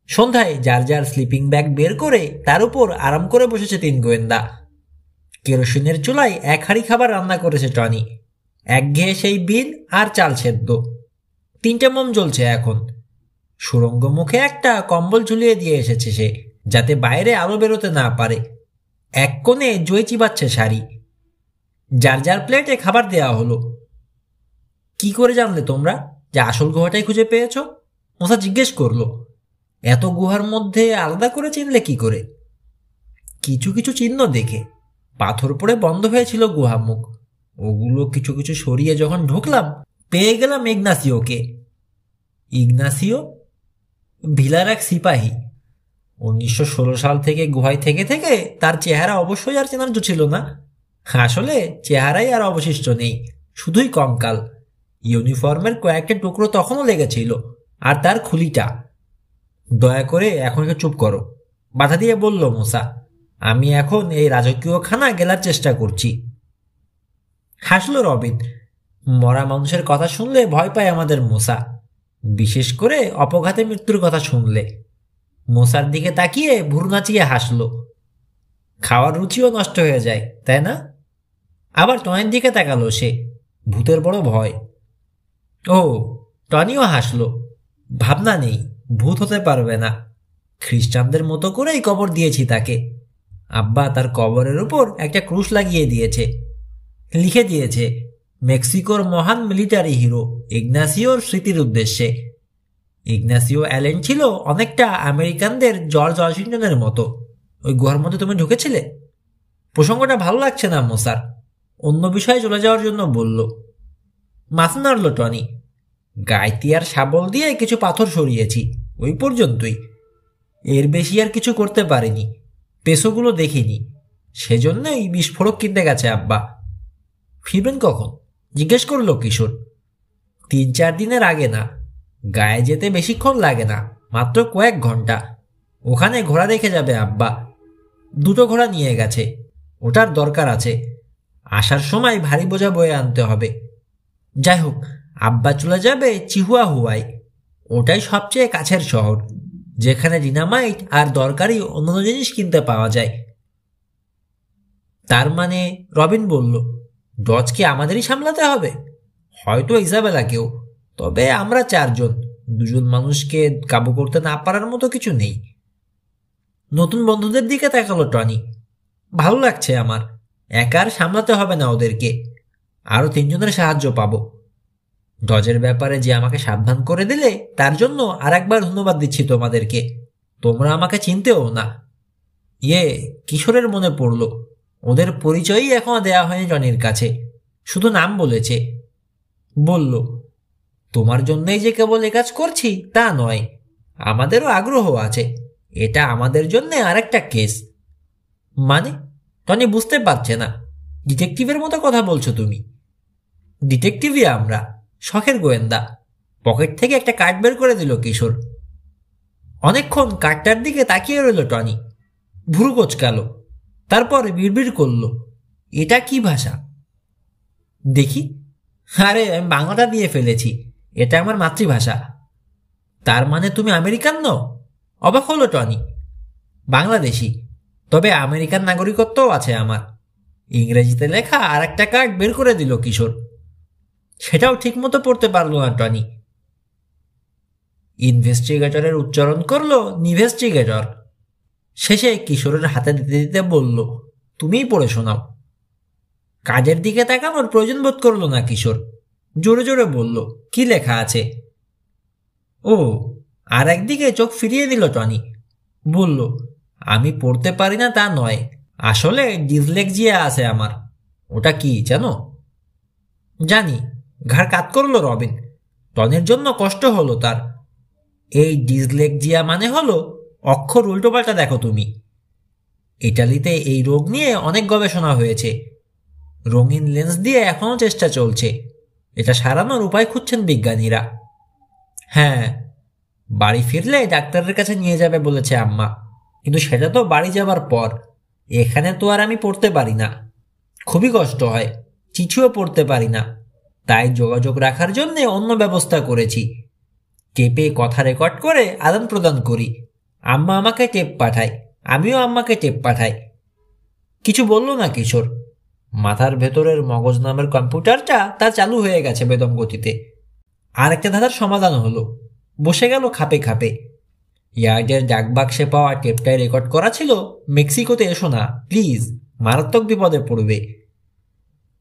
সন্ধ্যায় যার যার স্লিপিং ব্যাগ বের করে তার উপর আরাম করে বসেছে তিন গোয়েন্দা। কেরোসিনের চুলায় এক হাঁড়ি খাবার রান্না করেছে টনি, একঘেয়ে সেই বিন আর চাল সেদ্ধ। 3টে মোম জ্বলছে এখন। সুরঙ্গ মুখে একটা কম্বল ঝুলিয়ে দিয়ে এসেছে সে, যাতে বাইরে আলো বেরোতে না পারে। এক কোণে জয় চিবাচ্ছে শাড়ি। যার যার প্লেটে খাবার দেয়া হলো। কি করে জানলে তোমরা যে আসল গুহাটাই খুঁজে পেয়েছ? মোসা জিজ্ঞেস করলো। এত গুহার মধ্যে আলাদা করে চিনলে কি করে? কিছু কিছু চিহ্ন দেখে। পাথর পড়ে বন্ধ হয়েছিল গুহা মুখ, ওগুলো কিছু কিছু সরিয়ে যখন ঢুকলাম পেয়ে গেলাম ইগনাসিওকে। ইগনাসিও ভিলার এক সিপাহী। 1916 সাল থেকে গুহায় থেকে থেকে তার চেহারা অবশ্যই আর চেনার ছিল না। আসলে চেহারাই আর অবশিষ্ট নেই, শুধুই কঙ্কাল। ইউনিফর্মের কয়েকটা টুকরো তখনও লেগেছিল, আর তার খুলিটা। দয়া করে এখন একটু চুপ করো, বাধা দিয়ে বলল মোসা। আমি এখন এই রাজকীয় খানা গেলার চেষ্টা করছি। হাসলো রবিন। মরা মানুষের কথা শুনলে ভয় পায় আমাদের মোসা, বিশেষ করে অপঘাতে মৃত্যুর কথা শুনলে। মোসার দিকে তাকিয়ে ভুরু নাচিয়ে হাসলো। খাওয়ার রুচিও নষ্ট হয়ে যায়, তাই না? আবার টনির দিকে তাকালো সে, ভূতের বড় ভয়। ও, টনিও হাসলো। ভাবনা নেই, ভূত হতে পারবে না। খ্রিস্টানদের মতো করেই কবর দিয়েছি তাকে। আব্বা তার কবরের উপর একটা ক্রুশ লাগিয়ে দিয়েছে, লিখে দিয়েছে মেক্সিকোর মহান মিলিটারি হিরো ইগনাসিওর স্মৃতির উদ্দেশ্যে। ইগনাসিও অ্যালেন ছিল অনেকটা আমেরিকানদের জর্জ ওয়াশিংটনের মতো। ওই গুহার মধ্যে তুমি ঢুকেছিলে? প্রসঙ্গটা ভালো লাগছে না মোসার, অন্য বিষয়ে চলে যাওয়ার জন্য বলল। মাথা নাড়ল টনি। গাইতি আর শাবল দিয়ে কিছু পাথর সরিয়েছি, ওই পর্যন্তই। এর বেশি আর কিছু করতে পারিনি। পেশোগুলো দেখিনি, সেজন্যই বিস্ফোরক কিনতে গেছে আব্বা। ফিরবেন কখন জিজ্ঞেস করলো কিশোর। 3-4 দিনের আগে না। গায়ে যেতে বেশিক্ষণ লাগে না, মাত্র কয়েক ঘন্টা। ওখানে ঘোড়া রেখে যাবে আব্বা। 2টো ঘোড়া নিয়ে গেছে, ওটার দরকার আছে। আসার সময় ভারী বোঝা বয়ে আনতে হবে। যাই হোক, আব্বা চলে যাবে চিহুয়াহুয়ায়। ওটাই সবচেয়ে কাছের শহর, যেখানে ডিনামাইট আর দরকারি অন্যান্য জিনিস কিনতে পাওয়া যায়। তার মানে, রবিন বলল, ডজকে আমাদেরই সামলাতে হবে? হয়তো ইজাবেলাকেও, তবে আমরা 4 জন। 2 জন মানুষকে কাবু করতে না পারার মতো কিছু নেই। নতুন বন্ধুদের দিকে তাকালো টনি। ভালো লাগছে আমার, একার সামলাতে হবে না ওদেরকে। আরো 3 জনের সাহায্য পাবো। ডজের ব্যাপারে যে আমাকে সাবধান করে দিলে তার জন্য আর একবার ধন্যবাদ দিচ্ছি তোমাদেরকে। তোমরা আমাকে চিনতেও না। কিশোরের মনে পড়ল, ওদের পরিচয়ই এখনো দেয়া হয়নি টনির কাছে, শুধু নাম বলেছে। বলল, তোমার জন্যই যে কেবল এ কাজ করছি তা নয়, আমাদেরও আগ্রহ আছে। এটা আমাদের জন্য আরেকটা কেস। মানে? টনি বুঝতে পারছে না। ডিটেকটিভের মতো কথা বলছো তুমি? ডিটেকটিভই আমরা, শখের গোয়েন্দা। পকেট থেকে একটা কার্ড বের করে দিল কিশোর। অনেকক্ষণ কার্ডটার দিকে তাকিয়ে রইল টনি, ভুরু কোচকালো। তারপর বিড়বিড় করল, এটা কি ভাষা দেখি? আরে, আমি বাংলাটা দিয়ে ফেলেছি, এটা আমার মাতৃভাষা। তার মানে তুমি আমেরিকান নও? অবাক হলো টনি। বাংলাদেশি, তবে আমেরিকান নাগরিকত্বও আছে আমার। ইংরেজিতে লেখা আর একটা কার্ড বের করে দিল কিশোর। সেটাও ঠিকমতো পড়তে পারল না টনি। ইনভেস্টিগেটরের উচ্চারণ করলো নিভেস্টিগেটর। শেষে কিশোরের হাতে দিতে দিতে বলল, তুমিই পড়ে শোনাও। কাজের দিকে তাকানোর প্রয়োজন বোধ করলো না কিশোর, জোরে জোরে বলল, কি লেখা আছে? ও, আর একদিকে চোখ ফিরিয়ে দিল টনি। বলল, আমি পড়তে পারি না তা নয়, আসলে ডিসলেক্সিয়া আছে আমার। ওটা কি জানো? জানি। ঘাড় কাত করলো রবিন। টনির জন্য কষ্ট হলো তার। এই ডিসলেক্সিয়া মানে হলো অক্ষর উল্টোপাল্টা দেখো তুমি। ইটালিতে এই রোগ নিয়ে অনেক গবেষণা হয়েছে। রঙিন লেন্স দিয়ে এখনো চেষ্টা চলছে। এটা সারানোর উপায় খুঁজছেন বিজ্ঞানীরা। হ্যাঁ, বাড়ি ফিরলে ডাক্তারের কাছে নিয়ে যাবে বলেছে আম্মা, কিন্তু সেটা তো বাড়ি যাবার পর। এখানে তো আর আমি পড়তে পারি না, খুবই কষ্ট হয়। চিঠিও পড়তে পারি না, তাই যোগাযোগ রাখার জন্য অন্য ব্যবস্থা করেছি। টেপে কথা রেকর্ড করে আদান প্রদান করি। আম্মা আমাকে টেপ পাঠায়, আমিও আম্মাকে টেপ পাঠাই। কিছু বলল না কিশোর। মাথার ভেতরের মগজ নামের কম্পিউটারটা তার চালু হয়ে গেছে বেদম গতিতে। আর একটা ধাঁধার সমাধান হলো। বসে গেল খাপে খাপে। ইয়ার্ডের ডাকবাক্সে পাওয়া টেপটায় রেকর্ড করা ছিল, মেক্সিকোতে এসো না প্লিজ, মারাত্মক বিপদে পড়বে।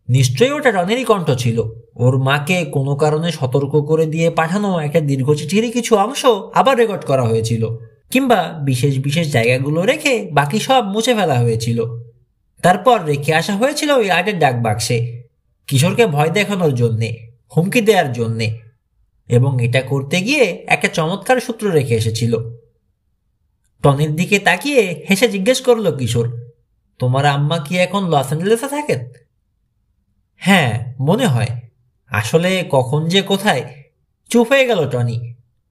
নিশ্চয়ই ওটা রনেরই কণ্ঠ ছিল। ওর মাকে কোনো কারণে সতর্ক করে দিয়ে পাঠানো একটা দীর্ঘ চিঠিরই কিছু অংশ আবার রেকর্ড করা হয়েছিল, কিংবা বিশেষ বিশেষ জায়গাগুলো রেখে বাকি সব মুছে ফেলা হয়েছিল। তারপর রেখে আসা হয়েছিল ওই আর্টের ডাক বাক্সে, কিশোরকে ভয় দেখানোর জন্যে, হুমকি দেওয়ার জন্যে। এবং এটা করতে গিয়ে একটা চমৎকার সূত্র রেখে এসেছিল। টনির দিকে তাকিয়ে হেসে জিজ্ঞেস করলো কিশোর, তোমার আম্মা কি এখন লস অ্যাঞ্জেলেসে থাকেন? হ্যাঁ, মনে হয়। আসলে কখন যে কোথায়। চুপ হয়ে গেল টনি,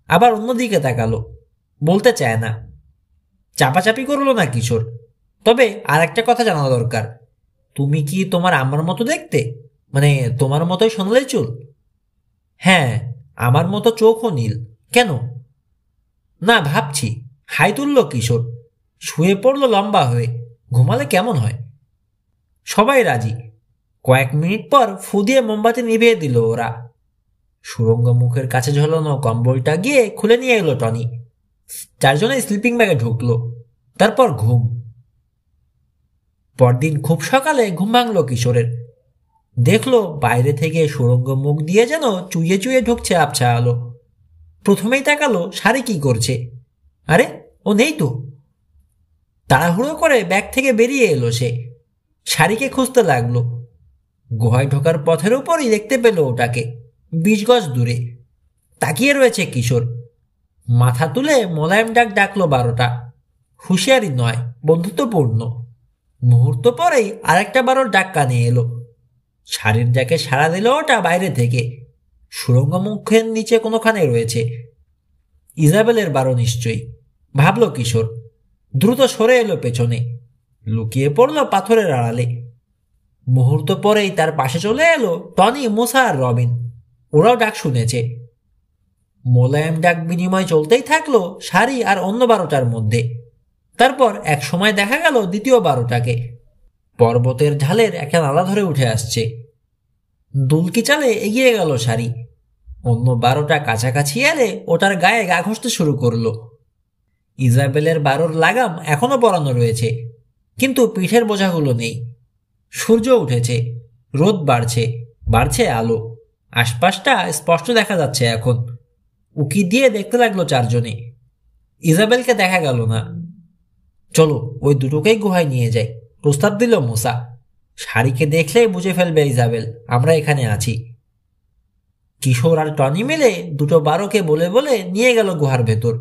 আবার অন্যদিকে তাকালো। বলতে চায় না। চাপাচাপি করলো না কিশোর। তবে আর একটা কথা জানা দরকার। তুমি কি তোমার আম্মার মতো দেখতে? মানে তোমার মতোই সোনালি চুল? হ্যাঁ, আমার মতো চোখও নীল। কেন? না, ভাবছি। হাই তুলল কিশোর। শুয়ে পড়ল লম্বা হয়ে। ঘুমালে কেমন হয়? সবাই রাজি। কয়েক মিনিট পর ফু দিয়ে মোমবাতি নিভিয়ে দিল ওরা। সুরঙ্গ মুখের কাছে ঝোলানো কম্বলটা গিয়ে খুলে নিয়ে এলো টনি। চারজনে স্লিপিং ব্যাগে ঢুকলো। তারপর ঘুম। পরদিন খুব সকালে ঘুম ভাঙল কিশোরের। দেখলো বাইরে থেকে সুরঙ্গ মুখ দিয়ে যেন চুইয়ে চুইয়ে ঢুকছে আবছা আলো। প্রথমেই তাকালো শাড়ি কি করছে। আরে, ও নেই তো। তাড়াহুড়ো করে ব্যাগ থেকে বেরিয়ে এলো সে। শাড়িকে খুঁজতে লাগলো। গুহায় ঢোকার পথের উপরই দেখতে পেল ওটাকে, 20 গজ দূরে। তাকিয়ে রয়েছে কিশোর। মাথা তুলে মোলায়েম ডাক ডাকলো 12টা। হুঁশিয়ারি নয়, বন্ধুত্বপূর্ণ। মুহূর্ত পরেই আরেকটা 12 ডাক কানে এলো। শাড়ির ডাকে সাড়া দিল ওটা বাইরে থেকে। সুরঙ্গ মুখের নিচে কোনোখানে রয়েছে। ইজাবেলের 12 নিশ্চয়ই, ভাবল কিশোর। দ্রুত সরে এলো পেছনে, লুকিয়ে পড়ল পাথরের আড়ালে। মুহূর্ত পরেই তার পাশে চলে এলো টনি, মুসা আর রবিন। ওরাও ডাক শুনেছে। মোলায়েম ডাক বিনিময় চলতেই থাকলো শাড়ি আর অন্য 12টার মধ্যে। তারপর এক সময় দেখা গেল দ্বিতীয় 12টাকে। পর্বতের ঢালের একটা নালা ধরে উঠে আসছে। দুলকি চালে এগিয়ে গেল শাড়ি। অন্য 12টা কাছাকাছি এলে ওটার গায়ে গা ঘষতে শুরু করলো। ইজাবেলের 12র লাগাম এখনো পরানো রয়েছে, কিন্তু পিঠের বোঝাগুলো নেই। সূর্য উঠেছে, রোদ বাড়ছে, বাড়ছে আলো। আশপাশটা স্পষ্ট দেখা যাচ্ছে এখন। উকি দিয়ে দেখতে লাগলো চারজনে। ইজাবেলকে দেখা গেল না। চলো ওই দুটোকেই গুহায় নিয়ে যাই, প্রস্তাব দিল মুসা। শাড়িকে দেখলেই বুঝে ফেলবে ইজাবেল আমরা এখানে আছি। কিশোর আর টনি মিলে দুটো 12কে বলে বলে নিয়ে গেল গুহার ভেতর।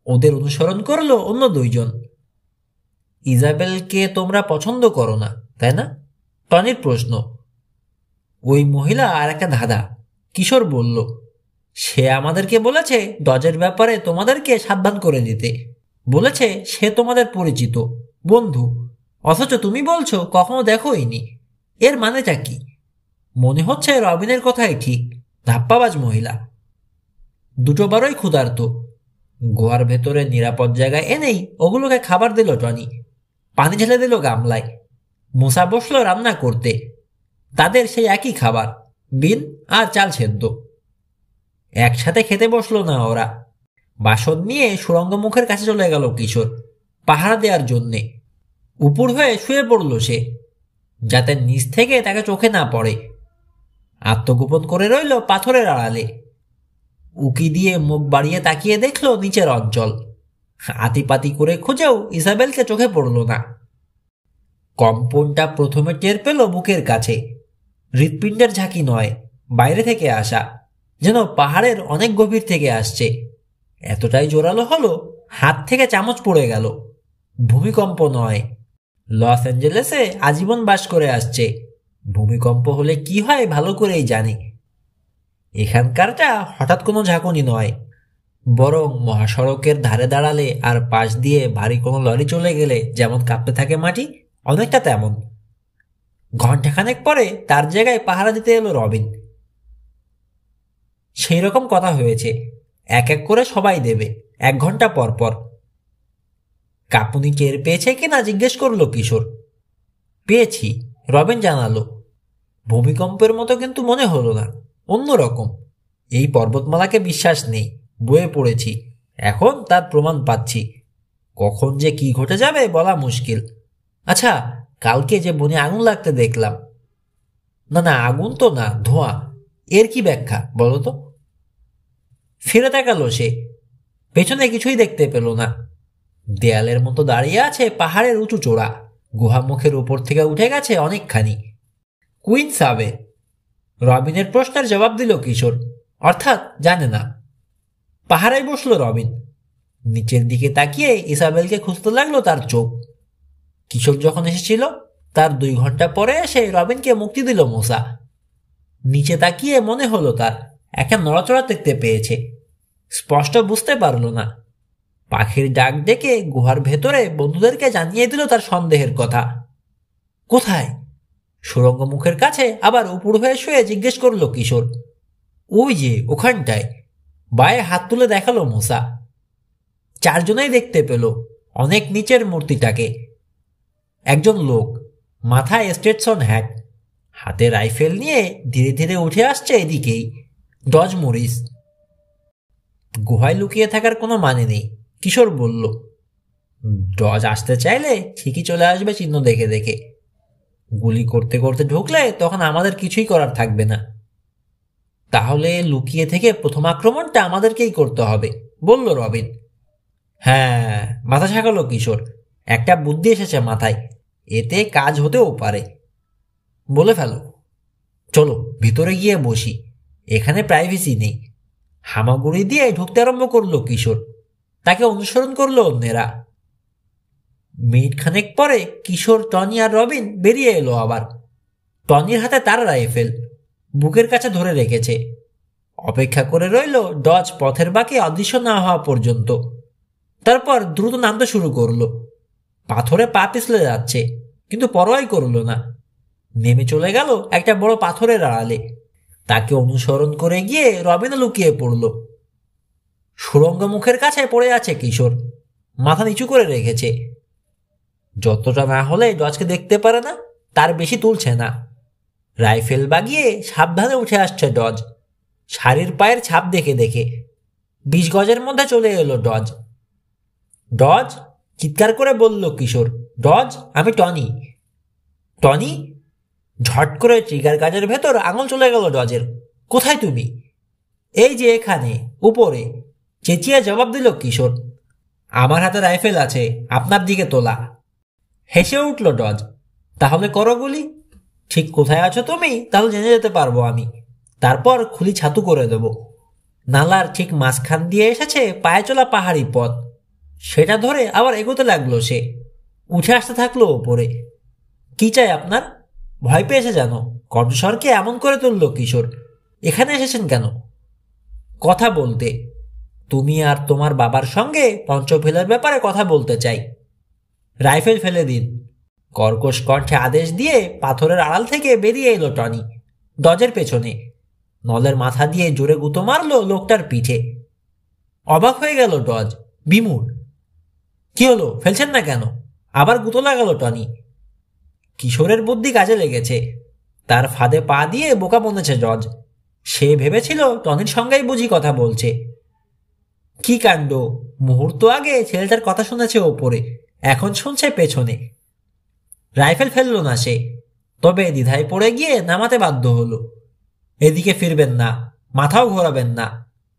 ওদের অনুসরণ করলো অন্য 2জন। ইজাবেলকে তোমরা পছন্দ করো না, তাই না? টনির প্রশ্ন। ওই মহিলা আর একটা ধাঁধা, কিশোর বলল। সে আমাদেরকে বলেছে ডজের ব্যাপারে তোমাদেরকে সাবধান করে দিতে। বলেছে সে তোমাদের পরিচিত বন্ধু, অথচ তুমি বলছো কখনো দেখোইনি। এর মানেটা কি? মনে হচ্ছে রবিনের কথাই ঠিক। ধাপ্পাবাজ মহিলা। দুটো 12ই ক্ষুধার্ত। গুহার ভেতরে নিরাপদ জায়গায় এনেই ওগুলোকে খাবার দিল টনি। পানি ঢেলে দিল গামলায়। মুসা বসলো রান্না করতে। তাদের সেই একই খাবার, বিন আর চাল সেদ্ধ। একসাথে খেতে বসলো না ওরা। বাসন নিয়ে সুরঙ্গ মুখের কাছে চলে গেল কিশোর, পাহারা দেওয়ার জন্যে। উপর হয়ে শুয়ে পড়ল সে, যাতে নিচ থেকে তাকে চোখে না পড়ে। আত্মগোপন করে রইল পাথরের আড়ালে। উকি দিয়ে মুখ বাড়িয়ে তাকিয়ে দেখল নিচের অঞ্চল। আতিপাতি করে খুঁজেও ইসাবেলকে চোখে পড়ল না। কম্পনটা প্রথমে টের পেল বুকের কাছে। হৃৎপিণ্ডের ঝাঁকি নয়, বাইরে থেকে আসা, যেন পাহাড়ের অনেক গভীর থেকে আসছে। এতটাই জোরালো হলো হাত থেকে চামচ পড়ে গেল। ভূমিকম্প নয়। লস অ্যাঞ্জেলেসে আজীবন বাস করে আসছে। ভূমিকম্প হলে কি হয় ভালো করেই জানি। এখানকারটা হঠাৎ কোনো ঝাঁকুনি নয়, বরং মহাসড়কের ধারে দাঁড়ালে আর পাশ দিয়ে ভারী কোনো লরি চলে গেলে যেমন কাঁপতে থাকে মাটি, অনেকটা তেমন। ঘণ্টাখানেক পরে তার জায়গায় পাহারা দিতে এলো রবিন। সেই রকম কথা হয়েছে, এক এক করে সবাই দেবে 1 ঘন্টা পর পর। কাঁপুনি টের পেয়েছে কিনা জিজ্ঞেস করলো কিশোর। পেয়েছি, রবিন জানালো। ভূমিকম্পের মতো কিন্তু মনে হলো না, অন্যরকম। এই পর্বতমালাকে বিশ্বাস নেই, বয়ে পড়েছি, এখন তার প্রমাণ পাচ্ছি। কখন যে কি ঘটে যাবে বলা মুশকিল। আচ্ছা, কালকে যে বনে আগুন লাগতে দেখলাম। না না, আগুন তো না, ধোঁয়া। এর কি ব্যাখ্যা বলো তো? ফিরে তাকালো সে, পেছনে কিছুই দেখতে পেল না। দেয়ালের মতো দাঁড়িয়ে আছে পাহাড়ের উঁচু চূড়া, গুহামুখের উপর থেকে উঠে গেছে অনেকখানি। কুইন সাবে। রবিনের প্রশ্নের জবাব দিল কিশোর, অর্থাৎ জানে না। পাহাড়ায় বসলো রবিন, নিচের দিকে তাকিয়ে ইসাবেলকে খুঁজতে লাগলো তার চোখ। কিশোর যখন এসেছিল তার 2 ঘন্টা পরে এসে রবিনকে মুক্তি দিল মূসা। নিচে তাকিয়ে মনে হলো তার একটা নড়াচড়া দেখতে পেয়েছে, স্পষ্ট বুঝতে পারল না। পাখির ডাক ডেকে গুহার ভেতরে বন্ধুদেরকে জানিয়ে দিল তার সন্দেহের কথা। কোথায়? সুড়ঙ্গ মুখের কাছে আবার উপর হয়ে শুয়ে জিজ্ঞেস করলো কিশোর। ওই যে ওখানটায়। বায়ে হাত তুলে দেখালো মূসা। 4 জনেই দেখতে পেল অনেক নিচের মূর্তিটাকে। একজন লোক, মাথায় স্টেটসন হ্যাট, হাতে রাইফেল নিয়ে ধীরে ধীরে উঠে আসছে এদিকেই। Dodge Morris. গুহায় লুকিয়ে থাকার কোনো মানে নেই, কিশোর বলল। ডজ আসতে চাইলে ঠিকই চলে আসবে চিহ্ন দেখে দেখে। গুলি করতে করতে ঢুকলে তখন আমাদের কিছুই করার থাকবে না। তাহলে লুকিয়ে থেকে প্রথম আক্রমণটা আমাদেরকেই করতে হবে, বলল রবিন। হ্যাঁ, মাথা ঝাঁকালো কিশোর। একটা বুদ্ধি এসেছে মাথায়, এতে কাজ হতেও পারে। বলে ফেলো। চলো ভিতরে গিয়ে বসি, এখানে প্রাইভেসি নেই। হামাগুড়ি দিয়ে ঢুকতে আরম্ভ করলো কিশোর, তাকে অনুসরণ করলো অন্যেরা। মিনিট খানেক পরে কিশোর, টনি আর রবিন বেরিয়ে এলো আবার। টনির হাতে তার রাইফেল বুকের কাছে ধরে রেখেছে, অপেক্ষা করে রইল ডজ পথের বাঁকে অদৃশ্য না হওয়া পর্যন্ত। তারপর দ্রুত নামতে শুরু করলো। পাথরে পা পিছলে যাচ্ছে, কিন্তু পরোয়াই করল না। নেমে চলে গেল একটা বড় পাথরের আড়ালে। তাকে অনুসরণ করে গিয়ে রবিনও লুকিয়ে পড়ল। সুড়ঙ্গ মুখের কাছে পড়ে আছে কিশোর, মাথা নিচু করে রেখেছে। যতটা না হলে ডজকে দেখতে পারে না, তার বেশি তুলছে না। রাইফেল বাগিয়ে সাবধানে উঠে আসছে ডজ, শাড়ির পায়ের ছাপ দেখে দেখে। 20 গজের মধ্যে চলে এলো ডজ। ডজ, চিৎকার করে বলল কিশোর। ডজ, আমি টনি। টনি? ঝট করে ট্রিগার গাজের ভেতর আঙুল চলে গেল ডজের। কোথায় তুমি? এই যে এখানে, উপরে, চেঁচিয়ে জবাব দিল কিশোর। আমার হাতে রাইফেল আছে, আপনার দিকে তোলা। হেসে উঠল ডজ। তাহলে করো গুলি। ঠিক কোথায় আছো তুমি তাহলে জেনে যেতে পারবো আমি, তারপর খুলি ছাতু করে দেব। নালার ঠিক মাঝখান দিয়ে এসেছে পায়ে চলা পাহাড়ি পথ, সেটা ধরে আবার এগোতে লাগলো সে। উঠে আসতে থাকলো ওপরে। কি চাই আপনার? ভয় পেয়েছে যেন, কণ্ঠস্বরকে এমন করে তুলল কিশোর। এখানে এসেছেন কেন? কথা বলতে। তুমি আর তোমার বাবার সঙ্গে পঞ্চফেলের ব্যাপারে কথা বলতে চাই। রাইফেল ফেলে দিন, কর্কশ কণ্ঠে আদেশ দিয়ে পাথরের আড়াল থেকে বেরিয়ে এলো টনি ডজের পেছনে। নলের মাথা দিয়ে জোরে গুঁতো মারল লোকটার পিঠে। অবাক হয়ে গেল ডজ, বিমূঢ়। কি হলো, ফেলছেন না কেন? আবার গুঁতো লাগালো টনি। কিশোরের বুদ্ধি কাজে লেগেছে, তার ফাঁদে পা দিয়ে বোকা বনেছে ডজ। সে ভেবেছিল টনির সঙ্গেই বুঝি কথা বলছে। কি কাণ্ড, মুহূর্ত আগে ছেলেটার কথা শুনেছে ওপরে, এখন শুনছে পেছনে। রাইফেল ফেলল না সে, তবে দ্বিধায় পড়ে গিয়ে নামাতে বাধ্য হলো। এদিকে ফিরবেন না, মাথাও ঘোরাবেন না।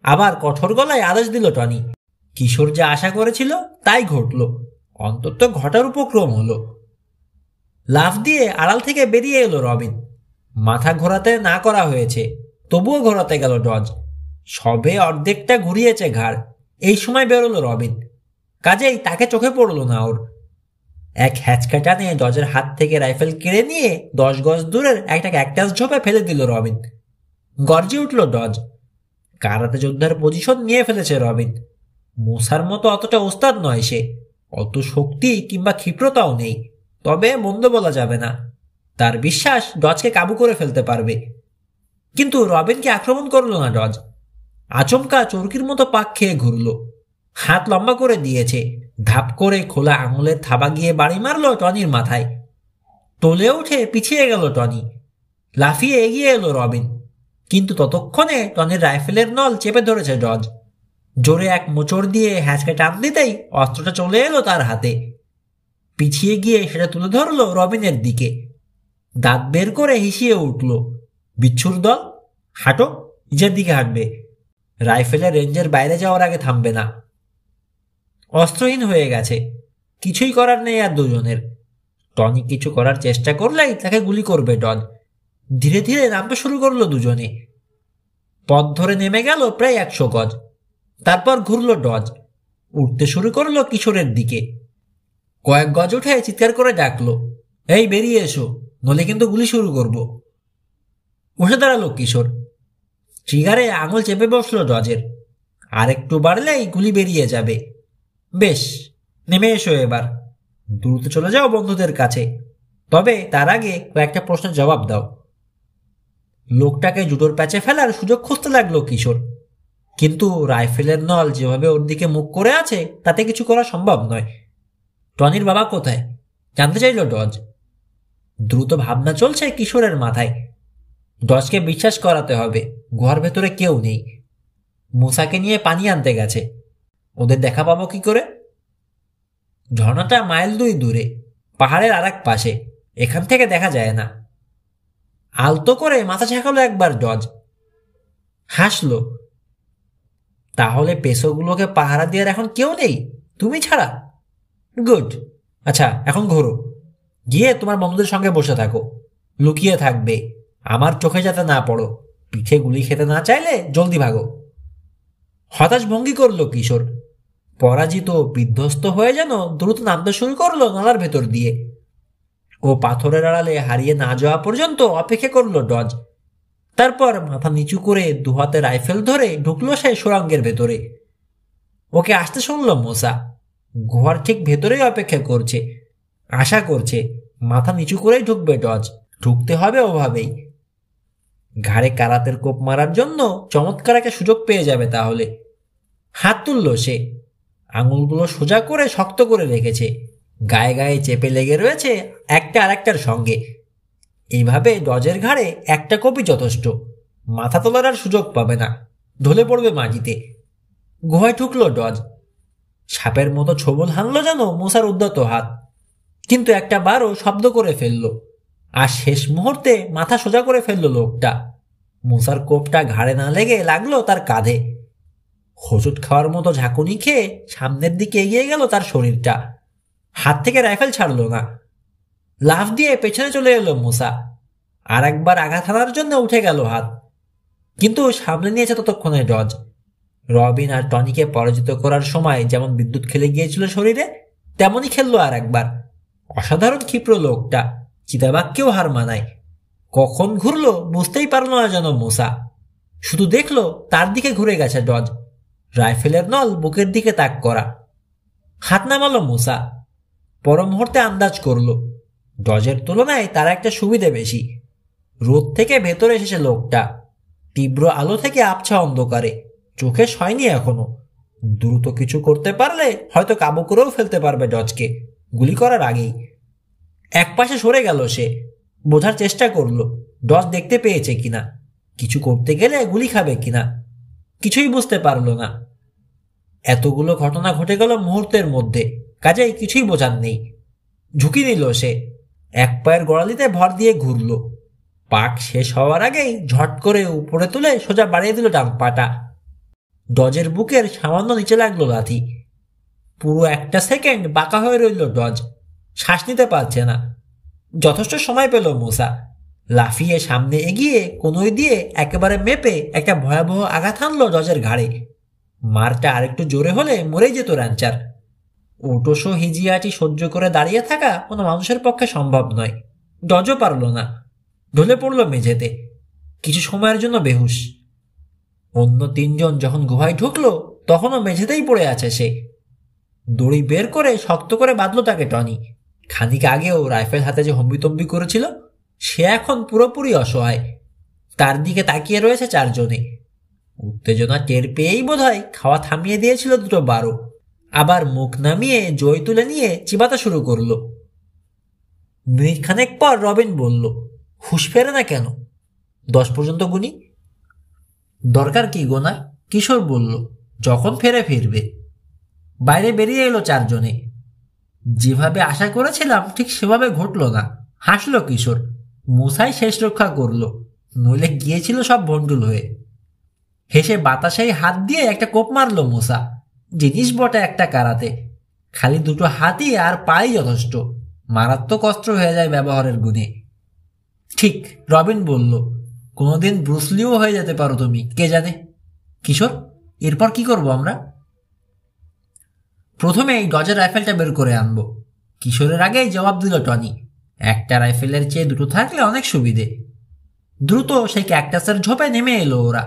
আবার কঠোর গলায় আদেশ দিল টনি। কিশোর যা আশা করেছিল তাই ঘটল, অন্তত ঘটার উপক্রম হলো। লাফ দিয়ে আড়াল থেকে বেরিয়ে এলো রবিন। মাথা ঘোরাতে না করা হয়েছে, তবুও ঘোরাতে গেল ডজ। সবে অর্ধেকটা ঘুরিয়েছে ঘাড়, এই সময় বেরোলো রবিন। কাজেই তাকে চোখে পড়ল না ওর। এক হ্যাচকা টানে ডজের হাত থেকে রাইফেল কেড়ে নিয়ে 10 গজ দূরের একটা ক্যাকটাস ঝোপে ফেলে দিল রবিন। গর্জে উঠল ডজ। কারাতে যোদ্ধার পজিশন নিয়ে ফেলেছে রবিন। মূসার মতো অতটা ওস্তাদ নয় সে, অত শক্তি কিংবা ক্ষিপ্রতাও নেই, তবে মন্দ বলা যাবে না। তার বিশ্বাস ডজকে কাবু করে ফেলতে পারবে। কিন্তু রবিনকে আক্রমণ করল না ডজ। আচমকা চরকির মতো পাক খেয়ে ঘুরল, হাত লম্বা করে দিয়েছে, ধাপ করে খোলা আঙুলের থাবা গিয়ে বাড়ি মারল টনির মাথায়। তোলে উঠে পিছিয়ে গেল টনি। লাফিয়ে এগিয়ে এলো রবিন, কিন্তু ততক্ষণে টনির রাইফেলের নল চেপে ধরেছে ডজ। জোরে এক মোচড় দিয়ে হ্যাঁচকে টান দিতেই অস্ত্রটা চলে এলো তার হাতে। পিছিয়ে গিয়ে সেটা তুলে ধরলো রবিনের দিকে। দাঁত বের করে হিসিয়ে উঠল। বিচ্ছুর দল, হাঁটো, নিজের দিকে হাঁটবে। রাইফেলের রেঞ্জের বাইরে যাওয়ার আগে থামবে না। অস্ত্রহীন হয়ে গেছে, কিছুই করার নেই আর দুজনের। টনি কিছু করার চেষ্টা করলেই তাকে গুলি করবে ডজ। ধীরে ধীরে নামতে শুরু করলো দুজনে। পথ ধরে নেমে গেল প্রায় 100 গজ। তারপর ঘুরল ডজ, উঠতে শুরু করলো কিশোরের দিকে। কয়েক গজ উঠে চিৎকার করে ডাকলো, এই বেরিয়ে এসো, নলে কিন্তু গুলি শুরু করব। উঠে দাঁড়ালো কিশোর। ট্রিগারে আঙুল চেপে বসলো ডজের। আর একটু বাড়লেই গুলি বেরিয়ে যাবে। বেশ, নেমে এসো এবার। দ্রুত চলে যাও বন্ধুদের কাছে, তবে তার আগে কয়েকটা প্রশ্নের জবাব দাও। লোকটাকে জুতোর প্যাচে ফেলার সুযোগ খুঁজতে লাগলো কিশোর, কিন্তু রাইফেলের নল যেভাবে ওর দিকে মুখ করে আছে তাতে কিছু করা সম্ভব নয়। টনির বাবা কোথায় জানতে চাইল ডজ। দ্রুত ভাবনা চলছে কিশোরের মাথায়। ডজকে বিশ্বাস করাতে হবে গুহার ভেতরে কেউ নেই। মুসাকে নিয়ে পানি আনতে গেছে, ওদের দেখা পাবো কি করে? ঝর্ণাটা মাইল 2 দূরে, পাহাড়ের আর এক পাশে, এখান থেকে দেখা যায় না। আলতো করে মাথা ঝাঁকালো একবার ডজ, হাসলো। তাহলে পেশোগুলোকে পাহারা দেওয়ার এখন কেউ নেই, তুমি ছাড়া? গুড। আচ্ছা, এখন ঘোরো, গিয়ে তোমার বন্ধুদের সঙ্গে বসে থাকো, লুকিয়ে থাকবে, আমার চোখে যাতে না পড়ো। পিঠে গুলি খেতে না চাইলে জলদি ভাগো। হতাশ ভঙ্গি করলো কিশোর। পরাজিত বিধ্বস্ত হয়ে যেন দ্রুত নামতে শুরু করলো নালার ভেতর দিয়ে। ও পাথরের আড়ালে হারিয়ে না যাওয়া পর্যন্ত অপেক্ষা করলো ডজ। তারপর মাথা নিচু করে দুহাতে রাইফেল ধরে ঢুকলো সে সুড়ঙ্গের ভেতরে। ওকে আসতে শুনলো মোসা। গুহার ঠিক ভেতরেই অপেক্ষা করছে, আশা করছে মাথা নিচু করেই ঢুকবে ডজ। ঢুকতে হবে ওভাবেই। ঘাড়ে কারাতের কোপ মারার জন্য চমৎকার একটা সুযোগ পেয়ে যাবে তাহলে। হাত তুলল সে, আঙুলগুলো সোজা করে শক্ত করে রেখেছে, গায়ে গায়ে চেপে লেগে রয়েছে একটা আরেকটার সঙ্গে। এইভাবে ডজের ঘাড়ে একটা কোপই যথেষ্ট, মাথা তোলার আর সুযোগ পাবে না, ঢলে পড়বে মাটিতে। গুহায় ঢুকলো ডজ। সাপের মতো ছোবল হানলো যেন মোসার উদ্যত হাত, কিন্তু একটা বারও শব্দ করে ফেললো। আর শেষ মুহূর্তে মাথা সোজা করে ফেললো লোকটা। মোসার কোপটা ঘাড়ে না লেগে লাগলো তার কাঁধে। হোঁচট খাওয়ার মতো ঝাঁকুনি খেয়ে সামনের দিকে এগিয়ে গেল তার শরীরটা। হাত থেকে রাইফেল ছাড়লো না। লাফ দিয়ে পেছনে চলে এলো মোসা। আর একবার আঘাত হানার জন্য উঠে গেল হাত, কিন্তু সামনে নিয়েছে ততক্ষণে ডজ। রবিন আর টনিকে পরাজিত করার সময় যেমন বিদ্যুৎ খেলে গিয়েছিল শরীরে, তেমনই খেললো আর একবার। অসাধারণ ক্ষিপ্র লোকটা, চিতাবাঘকেও হার মানায়। কখন ঘুরলো বুঝতেই পারল না যেন মোসা। শুধু দেখলো তার দিকে ঘুরে গেছে ডজ, রাইফেলের নল বুকের দিকে তাক করা। হাত নামালো মোসা। পর মুহূর্তে আন্দাজ করলো ডজের তুলনায় তার একটা সুবিধে বেশি। রোদ থেকে ভেতরে এসেছে লোকটা, তীব্র আলো থেকে আবছা অন্ধকারে, চোখে সয়নি এখনো। দ্রুত কিছু করতে পারলে হয়তো কাবু করেও ফেলতে পারবে ডজকে, গুলি করার আগেই। এক পাশে সরে গেল সে, বোঝার চেষ্টা করলো ডজ দেখতে পেয়েছে কিনা, কিছু করতে গেলে গুলি খাবে কিনা। কিছুই বুঝতে পারলো না। এতগুলো ঘটনা ঘটে গেল মুহূর্তের মধ্যে, কাজেই কিছুই বোঝার নেই। ঝুঁকি নিল সে, এক পায়ের গোড়ালিতে ভর দিয়ে ঘুরল। পাক শেষ হওয়ার আগেই ঝট করে উপরে তুলে সোজা বাড়িয়ে দিল ডান পাটা। ডজের বুকের সামান্য নিচে লাগলো লাথি। পুরো একটা সেকেন্ড বাঁকা হয়ে রইল ডজ, শ্বাস নিতে পারছে না। যথেষ্ট সময় পেল মোসা। লাফিয়ে সামনে এগিয়ে কোনোই দিয়ে একেবারে মেপে একটা ভয়াবহ আঘাত হানলো ডজের ঘাড়ে। মারটা আরেকটু জোরে হলে মরেই যেত র্যাঞ্চার। ওটোসো হিজিয়াটি সহ্য করে দাঁড়িয়ে থাকা কোনো মানুষের পক্ষে সম্ভব নয়। ডজও পারল না, ঢলে পড়ল মেঝেতে, কিছু সময়ের জন্য বেহুশ। অন্য 3 জন যখন গুহায় ঢুকলো তখনও মেঝেতেই পড়ে আছে সে। দড়ি বের করে শক্ত করে বাঁধল তাকে টনি। খানিক আগেও রাইফেল হাতে যে হম্বিতম্বি করেছিল, সে এখন পুরোপুরি অসহায়। তার দিকে তাকিয়ে রয়েছে 4 জনে। উত্তেজনা টের পেয়েই বোধহয় খাওয়া থামিয়ে দিয়েছিল 2 বারো। আবার মুখ নামিয়ে জয় তুলে নিয়ে চিবাতে শুরু করলো। মিনিট খানেক পর রবিন বলল, হুঁশ ফেরে না কেন? 10 পর্যন্ত গুনি। দরকার কি গোনা? কিশোর বলল, যখন ফিরবে। বাইরে বেরিয়ে এলো 4 জনে। যেভাবে আশা করেছিলাম ঠিক সেভাবে ঘটল না। হাসলো কিশোর। মুসাই শেষ রক্ষা করলো, নইলে গিয়েছিল সব ভন্ডুল হয়ে। হেসে বাতাসেই হাত দিয়ে একটা কোপ মারলো মুসা। জিনিস বটে একটা কারাতে, খালি 2টো হাতই আর পাই যথেষ্ট। মারাত্মক অস্ত্র হয়ে যায় ব্যবহারের গুণে। ঠিক, রবিন বলল, কোনোদিন ব্রুসলিও হয়ে যেতে পারো তুমি, কে জানে। কিশোর, এরপর কি করব আমরা? প্রথমে এই ডজের রাইফেলটা বের করে আনবো। কিশোরের আগেই জবাব দিল টনি, একটা রাইফেলের চেয়ে 2টো থাকলে অনেক সুবিধে। দ্রুত সেই ক্যাকটাসের ঝোপে নেমে এলো ওরা,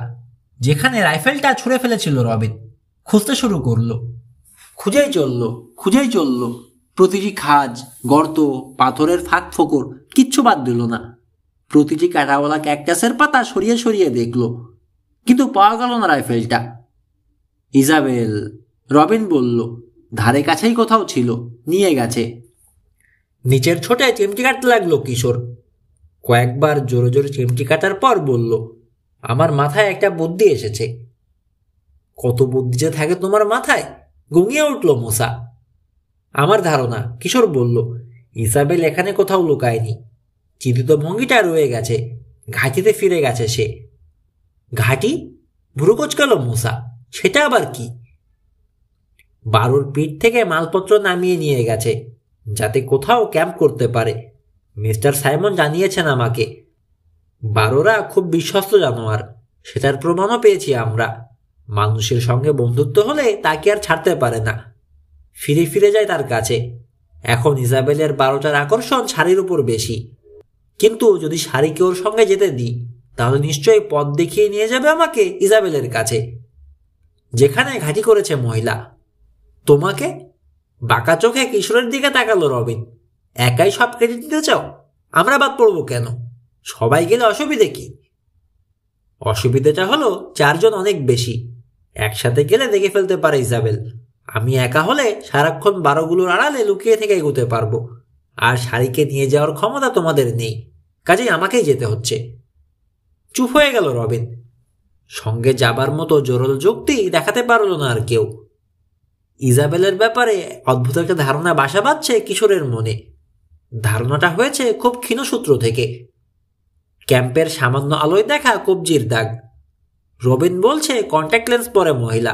যেখানে রাইফেলটা ছুঁড়ে ফেলেছিল রবিন। খুঁজতে শুরু করলো। খুঁজেই চলল। প্রতিটি খাজ, গর্ত, পাথরের ফাঁক ফোকর কিচ্ছু বাদ দিল না। প্রতিটি কাঁটাওয়ালা ক্যাকটাসের পাতা সরিয়ে সরিয়ে দেখল, কিন্তু পাওয়া গেল না রাইফেলটা। ইজাবেল, রবিন বলল, ধারে কাছেই কোথাও ছিল, নিয়ে গেছে। নিচের ছোটে চিমটি কাটতে লাগলো কিশোর। কয়েকবার জোরে জোরে চিমটি কাটার পর বলল, আমার মাথায় একটা বুদ্ধি এসেছে। কত বুদ্ধি যে থাকে তোমার মাথায়, গুঙিয়ে উঠল মুসা। আমার ধারণা, কিশোর বলল, ইসাবেল এখানে কোথাও লুকায়নি। চিন্তিত ভঙ্গিটা রয়ে গেছে, ঘাঁটিতে ফিরে গেছে সে। ঘাঁটি? ভুরু কোচকাল মুসা। সেটা আবার কি? বারুর পিঠ থেকে মালপত্র নামিয়ে নিয়ে গেছে, যাতে কোথাও ক্যাম্প করতে পারে। মিস্টার সাইমন জানিয়েছেন আমাকে। বারোরা খুব বিশ্বস্ত জানোয়ার, সেটার প্রমাণও পেয়েছি আমরা। মানুষের সঙ্গে বন্ধুত্ব হলে তাকে আর ছাড়তে পারে না, ফিরে ফিরে যায় তার কাছে। এখন ইজাবেলের 12টার আকর্ষণ শাড়ির উপর বেশি, কিন্তু যদি শাড়িকে ওর সঙ্গে যেতে দিই, তাহলে নিশ্চয়ই পথ দেখিয়ে নিয়ে যাবে আমাকে ইজাবেলের কাছে, যেখানে ঘাঁটি করেছে মহিলা। তোমাকে? বাঁকা চোখে কিশোরের দিকে তাকালো রবিন। একাই সব কেটে দিতে চাও? আমরা বাদ পড়বো কেন? সবাই গেলে অসুবিধে কি? অসুবিধাটা হলো 4 জন অনেক বেশি, একসাথে গেলে দেখে ফেলতে পারে ইজাবেল। আমি একা হলে সারাক্ষণ 12গুলোর আড়ালে লুকিয়ে থেকে এগোতে পারবো, আর শাড়িকে নিয়ে যাওয়ার ক্ষমতা তোমাদের নেই, কাজেই আমাকেই যেতে হচ্ছে। চুপ হয়ে গেল রবিন। সঙ্গে যাবার মতো জোরাল যুক্তি দেখাতে পারল না আর কেউ। ইজাবেলের ব্যাপারে অদ্ভুত একটা ধারণা বাসা বাঁধছে কিশোরের মনে। ধারণাটা হয়েছে খুব ক্ষীণ সূত্র থেকে। ক্যাম্পের সামান্য আলোয় দেখা কবজির দাগ। রবিন বলছে কন্ট্যাক্ট লেন্স পরে মহিলা।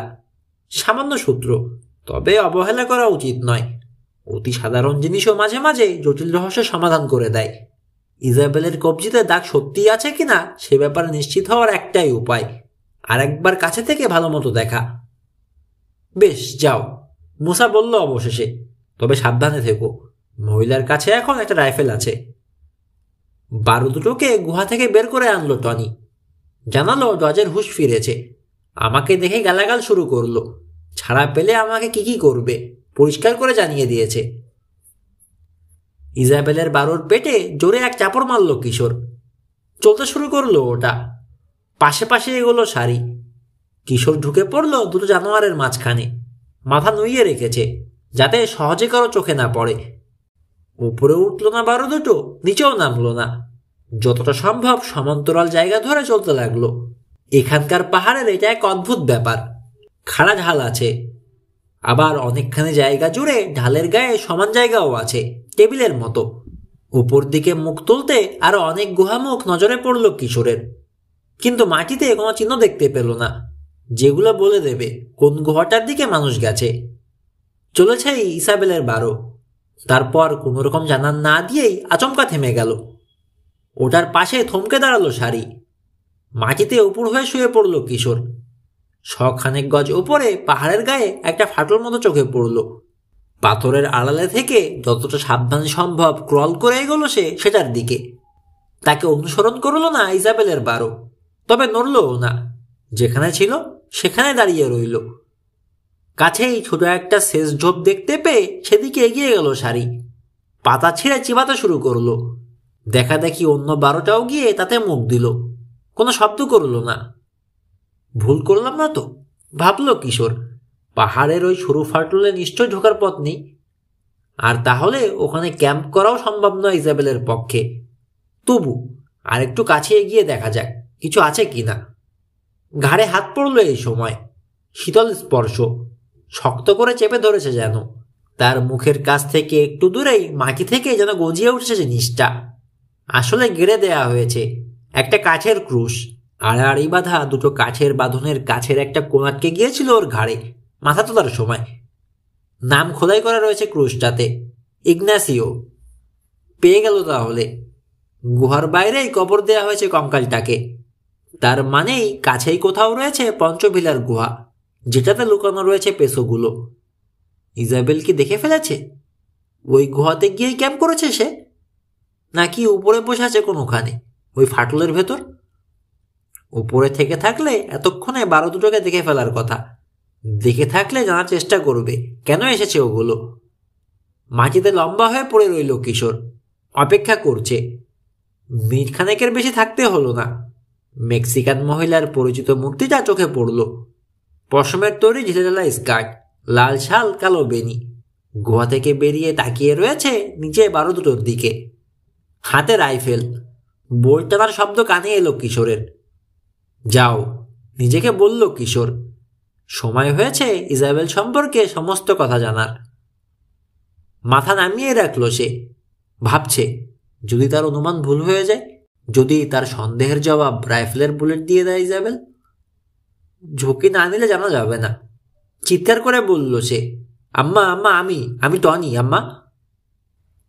সামান্য সূত্র, তবে অবহেলা করা উচিত নয়। অতি সাধারণ জিনিসও মাঝে মাঝে জটিল রহস্যের সমাধান করে দেয়। ইজাবেলের কবজিতে দাগ সত্যিই আছে কিনা সে ব্যাপারে নিশ্চিত হওয়ার একটাই উপায়, আরেকবার কাছে থেকে ভালো মতো দেখা। বেশ, যাও, মুসা বলল অবশেষে, তবে সাবধানে থেকো। মহিলার কাছে এখন একটা রাইফেল আছে। 12 গুহা থেকে বের করে আনলো টনি। জানালো ডজের হুঁশ ফিরেছে। আমাকে দেখে গালাগাল শুরু করলো। ছাড়া পেলে আমাকে কি করবে পরিষ্কার করে জানিয়ে দিয়েছে। ইজাবেলের 12 পেটে জোরে এক চাপড় মারল কিশোর। চলতে শুরু করলো ওটা। পাশে পাশে এগোলো শাড়ি। কিশোর ঢুকে পড়ল 2 জানোয়ারের মাঝখানে। মাথা নুইয়ে রেখেছে, যাতে সহজে কারো চোখে না পড়ে। উপরে উঠল না 12, নিচেও নামলো না। যতটা সম্ভব সমান্তরাল জায়গা ধরে চলতে লাগলো। এখানকার পাহাড়ের এটা এক অদ্ভুত ব্যাপার। খাড়া ঢাল আছে, আবার অনেকখানি জায়গা জুড়ে ঢালের গায়ে সমান জায়গাও আছে, টেবিলের মতো। উপর দিকে মুখ তুলতে আরো অনেক গুহামুখ নজরে পড়ল কিশোরের, কিন্তু মাটিতে কোনো চিহ্ন দেখতে পেল না, যেগুলো বলে দেবে কোন গুহাটার দিকে মানুষ গেছে। চলেছে ইসাবেলের 12। তারপর কোনোরকম জানান না দিয়েই আচমকা থেমে গেল। ওটার পাশে থমকে দাঁড়ালো শাড়ি। মাটিতে উপর হয়ে শুয়ে পড়ল কিশোর। 100 গজ উপরে পাহাড়ের গায়ে একটা ফাটল মতো চোখে পড়ল। পাথরের আড়ালে থেকে যতটা সাবধান সম্ভব ক্রল করে এগোলো সে সেটার দিকে। তাকে অনুসরণ করল না ইজাবেলের 12, তবে নড়লও না। যেখানে ছিল সেখানে দাঁড়িয়ে রইল। কাছেই ছোট একটা শেষ ঝোপ দেখতে পেয়ে সেদিকে এগিয়ে গেল শাড়ি। পাতা ছিঁড়ে চিবাতে শুরু করলো। দেখা দেখি অন্য 12টাও গিয়ে তাতে মুখ দিল। কোনো শব্দ করল না। ভুল করলাম না তো, ভাবল কিশোর। পাহাড়ের ওই সরু ফাটলে নিশ্চয় ঢোকার পথ নেই, আর তাহলে ওখানে ক্যাম্প করাও সম্ভব নয় ইজাবেলের পক্ষে। তবু আর একটু কাছে এগিয়ে দেখা যাক কিছু আছে কিনা। ঘাড়ে হাত পড়ল এই সময়, শীতল স্পর্শ, শক্ত করে চেপে ধরেছে যেন। তার মুখের কাছ থেকে একটু দূরেই মাটি থেকে যেন গজিয়ে উঠেছে জিনিসটা। আসলে গেড়ে দেয়া হয়েছে একটা কাঠের ক্রুশ, আড়াআড়ি বাঁধা দুটো কাঠের বাঁধনের কাছের একটা কোণ আটকে গিয়েছিল ওর ঘাড়ে মাথা তোলার সময়। নাম খোদাই করা রয়েছে ক্রুশটাতে, ইগনাসিও। পেয়ে গেল তাহলে। গুহার বাইরেই কবর দেয়া হয়েছে কঙ্কালটাকে। তার মানেই কাছেই কোথাও রয়েছে পঞ্চভিলার গুহা, যেটাতে লুকানো রয়েছে পেশোগুলো। ইজাবেল কি দেখে ফেলেছে? ওই গুহাতে গিয়ে ক্যাম্প করেছে সে, নাকি উপরে বসে আছে কোনোখানে ওই ফাটলের ভেতর? উপরে থেকে থাকলে এতক্ষণে 12-2টোকে দেখে ফেলার কথা। দেখে থাকলে জানার চেষ্টা করবে কেন এসেছে ওগুলো। মাটিতে লম্বা হয়ে পড়ে রইল কিশোর, অপেক্ষা করছে। মিনিট খানেকের বেশি থাকতে হলো না। মেক্সিকান মহিলার পরিচিত মূর্তিটা চোখে পড়ল। পশমের তৈরি ঢিলেঢালা স্কার্ট, লাল শাল, কালো বেনি। গুহা থেকে বেরিয়ে তাকিয়ে রয়েছে নিচে 12-2টোর দিকে। হাতে রাইফেল, বোল্ট টানার শব্দ কানে এলো কিশোরের। যাও, নিজেকে বলল কিশোর। সময় হয়েছে ইজাবেল সম্পর্কে সমস্ত কথা জানার। মাথা নামিয়ে রাখল সে। ভাবছে, যদি তার অনুমান ভুল হয়ে যায়, যদি তার সন্দেহের জবাব রাইফেলের বুলেট দিয়ে দেয় ইজাবেল। ঝুঁকি না নিলে জানা যাবে না। চিৎকার করে বলল সে, আম্মা আম্মা, আমি টনি আম্মা।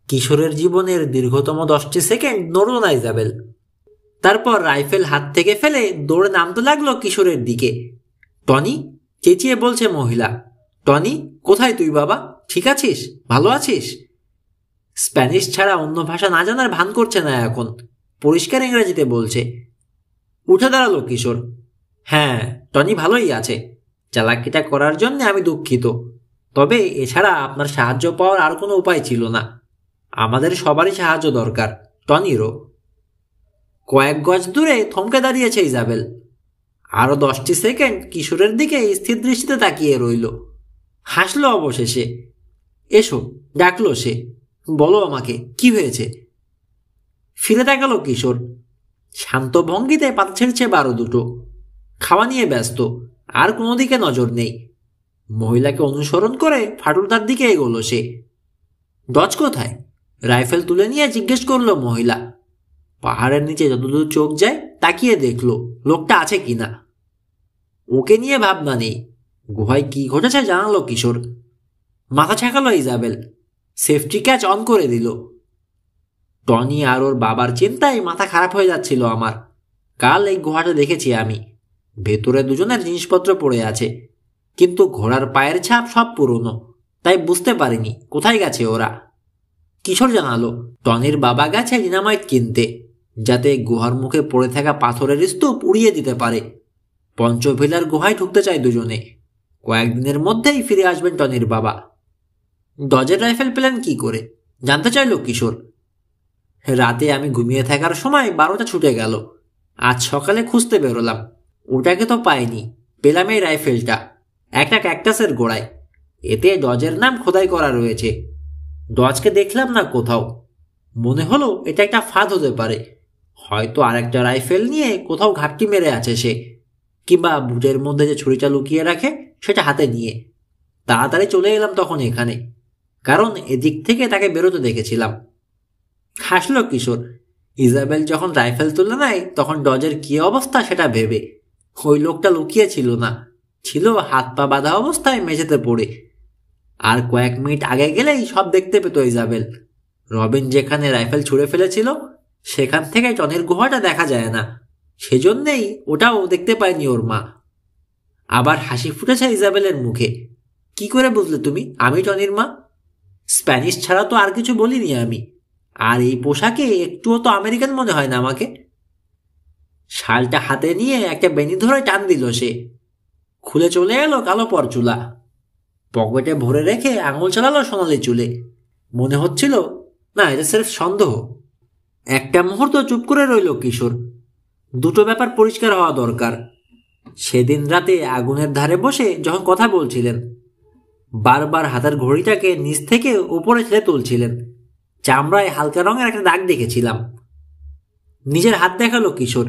কিশোরের জীবনের দীর্ঘতম 10টি সেকেন্ড নড়ল না ইজাবেল। তারপর রাইফেল হাত থেকে ফেলে দৌড়ে নামতে লাগলো কিশোরের দিকে। টনি, চেঁচিয়ে বলছে মহিলা। টনি, কোথায় তুই বাবা? ঠিক আছিস? ভালো আছিস? স্প্যানিশ ছাড়া অন্য ভাষা না জানার ভান করছে না এখন, পরিষ্কার ইংরেজিতে বলছে। উঠে দাঁড়ালো কিশোর। হ্যাঁ, টনি ভালোই আছে। চালাকিটা করার জন্য আমি দুঃখিত, তবে এছাড়া আপনার সাহায্য পাওয়ার আর কোনো উপায় ছিল না। আমাদের সবারই সাহায্য দরকার, টনিরও। কয়েক গজ দূরে থমকে দাঁড়িয়েছে ইজাবেল। আরো 10টি সেকেন্ড কিশোরের দিকে স্থির দৃষ্টিতে তাকিয়ে রইল। হাসলো অবশেষে। এসো, ডাকলো সে। বলো আমাকে, কি হয়েছে? ফিরে তাকালো কিশোর। শান্ত ভঙ্গিতে পাতা ছেড়েছে 12-2টো। খাওয়া নিয়ে ব্যস্ত, আর কোনো দিকে নজর নেই। মহিলাকে অনুসরণ করে ফাটলটার দিকে এগোলো সে। ডজ কোথায়? রাইফেল তুলে নিয়ে জিজ্ঞেস করলো মহিলা। পাহাড়ের নিচে যতদূর চোখ যায় তাকিয়ে দেখলো লোকটা আছে কিনা। ওকে নিয়ে ভাবনা নেই। গুহায় কি ঘটেছে জানালো কিশোর। মাথা ছেঁকালো ইজাবেল। সেফটি ক্যাচ অন করে দিল। টনি আর ওর বাবার চিন্তায় মাথা খারাপ হয়ে যাচ্ছিল আমার। কাল এই গুহাটা দেখেছি আমি। ভেতরে দুজনের জিনিসপত্র পড়ে আছে, কিন্তু ঘোড়ার পায়ের ছাপ সব পুরনো, তাই বুঝতে পারিনি কোথায় গেছে ওরা। কিশোর জানালো, টনির বাবা গেছে ডিনামাইট কিনতে, যাতে গুহার মুখে পড়ে থাকা পাথরের স্তূপ উড়িয়ে দিতে পারে। পঞ্চভিলার গুহায় ঢুকতে চায় দুজনে। কয়েকদিনের মধ্যেই ফিরে আসবেন টনির বাবা। ডজের রাইফেল পেলেন কি করে জানতে চাইল কিশোর। রাতে আমি ঘুমিয়ে থাকার সময় 12টা ছুটে গেল। আজ সকালে খুঁজতে বেরোলাম, ওটাকে তো পাইনি। পেলাম এই রাইফেলটা, একটা ক্যাকটাসের গোড়ায়। এতে ডজের নাম খোদাই করা রয়েছে। ডজকে দেখলাম না কোথাও। মনে হলো এটা একটা ফাঁদ হতে পারে। হয়তো আরেকটা রাইফেল নিয়ে কোথাও ঘাপটি মেরে আছে সে, কিংবা বুটের মধ্যে যে ছুরিটা লুকিয়ে রাখে সেটা হাতে নিয়ে। তাড়াতাড়ি চলে এলাম তখন এখানে, কারণ এদিক থেকে তাকে বেরোতে দেখেছিলাম। হাসল কিশোর। ইজাবেল যখন রাইফেল তুলে নেয় তখন ডজের কি অবস্থা সেটা ভেবে। ওই লোকটা লুকিয়ে ছিল না, ছিল হাত পা বাঁধা অবস্থায় মেঝেতে পড়ে। আর কয়েক মিনিট আগে গেলেই সব দেখতে পেত ইজাবেল। রবিন যেখানে রাইফেল ছুঁড়ে ফেলেছিল সেখান থেকে টনির গুহাটা দেখা যায় না, সেজন্যেই ওটাও দেখতে পায়নি ওর মা। আবার হাসি ফুটেছে ইজাবেলের মুখে। কি করে বুঝলে তুমি আমি টনির মা? স্প্যানিশ ছাড়া তো আর কিছু বলিনি আমি। আর এই পোশাকে একটুও তো আমেরিকান মনে হয় না আমাকে। শালটা হাতে নিয়ে একটা বেনি ধরে টান দিল সে। খুলে চলে এলো কালো পরচুলা। পকেটে ভরে রেখে আঙুল চালালো সোনালি চুলে। মনে হচ্ছিল না, এটা সির্ফ সন্দেহ। একটা মুহূর্ত চুপ করে রইল কিশোর। দুটো ব্যাপার পরিষ্কার হওয়া দরকার। সেদিন রাতে আগুনের ধারে বসে যখন কথা বলছিলেন, বারবার হাতের ঘড়িটাকে নিচ থেকে উপরে ঠেলে তুলছিলেন, চামড়ায় হালকা রঙের একটা দাগ দেখেছিলাম। নিজের হাত দেখালো কিশোর।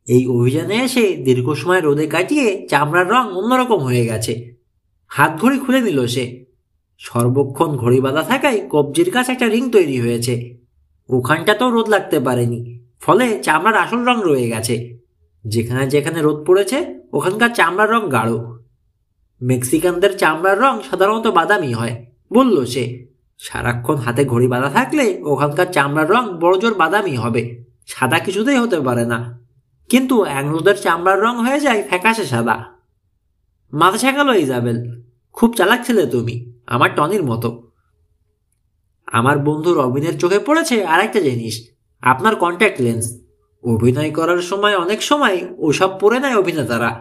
এই অভিযানে এসে দীর্ঘ সময় রোদে কাটিয়ে চামড়ার রং অন্যরকম হয়ে গেছে। হাত ঘড়ি খুলে নিল সে। সর্বক্ষণ ঘড়ি বাঁধা থাকায় কবজির কাছে একটা রিং তৈরি হয়েছে। ওখানটাতেও রোদ লাগতে পারেনি, ফলে চামড়ার আসল রং রয়ে গেছে। যেখানে যেখানে রোদ পড়েছে ওখানকার চামড়ার রং গাঢ়। মেক্সিকানদের চামড়ার রং সাধারণত বাদামি হয়, বলল সে। সারাক্ষণ হাতে ঘড়ি বাঁধা থাকলে ওখানকার চামড়ার রং বড়জোর বাদামি হবে, সাদা কিছুতেই হতে পারে না। কিন্তু অ্যাংলোদের চামড়ার রং হয়ে যায় ফ্যাকাশে সাদা। মাথা ছেঁকালো ইজাবেল। খুব চালাক ছেলে তুমি, আমার টনির মতো। আমার বন্ধু রবিনের চোখে পড়েছে আরেকটা জিনিস, আপনার কন্ট্যাক্ট লেন্স। অভিনয় করার সময় অনেক সময় ওসব পরে নেয় অভিনেতারা,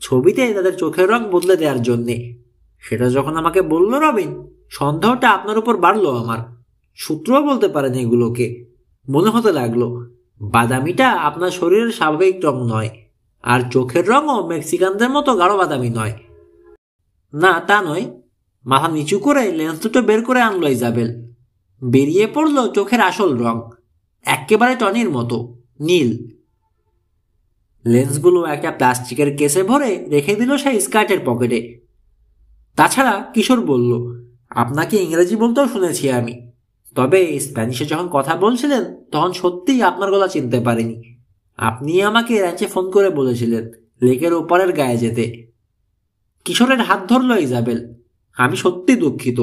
ছবিতে তাদের চোখের রং বদলে দেওয়ার জন্যে। সেটা যখন আমাকে বলল রবিন, সন্দেহটা আপনার উপর বাড়লো আমার। সূত্রও বলতে পারেন এগুলোকে। মনে হতে লাগলো বাদামিটা আপনার শরীরের স্বাভাবিক রং নয়, আর চোখের রঙও মেক্সিকানদের মতো গাঢ় বাদামি নয়। না, তা নয়। মাথা নিচু করে লেন্স দুটো বের করে আনলো ইজাবেল। বেরিয়ে পড়ল চোখের আসল রং, একেবারে টনির মতো, নীল। লেন্সগুলো একটা প্লাস্টিকের কেসে ভরে রেখে দিল সেই স্কার্টের পকেটে। তাছাড়া কিশোর বলল, আপনাকে ইংরেজি বলতেও শুনেছি আমি, তবে স্প্যানিশে যখন কথা বলছিলেন তখন সত্যিই আপনার গলা চিনতে পারিনি। আপনি আমাকে র্যাঞ্চে ফোন করে বলেছিলেন লেকের ওপারের গায়ে যেতে। কিশোরের হাত ধরল ইজাবেল। আমি সত্যি দুঃখিত।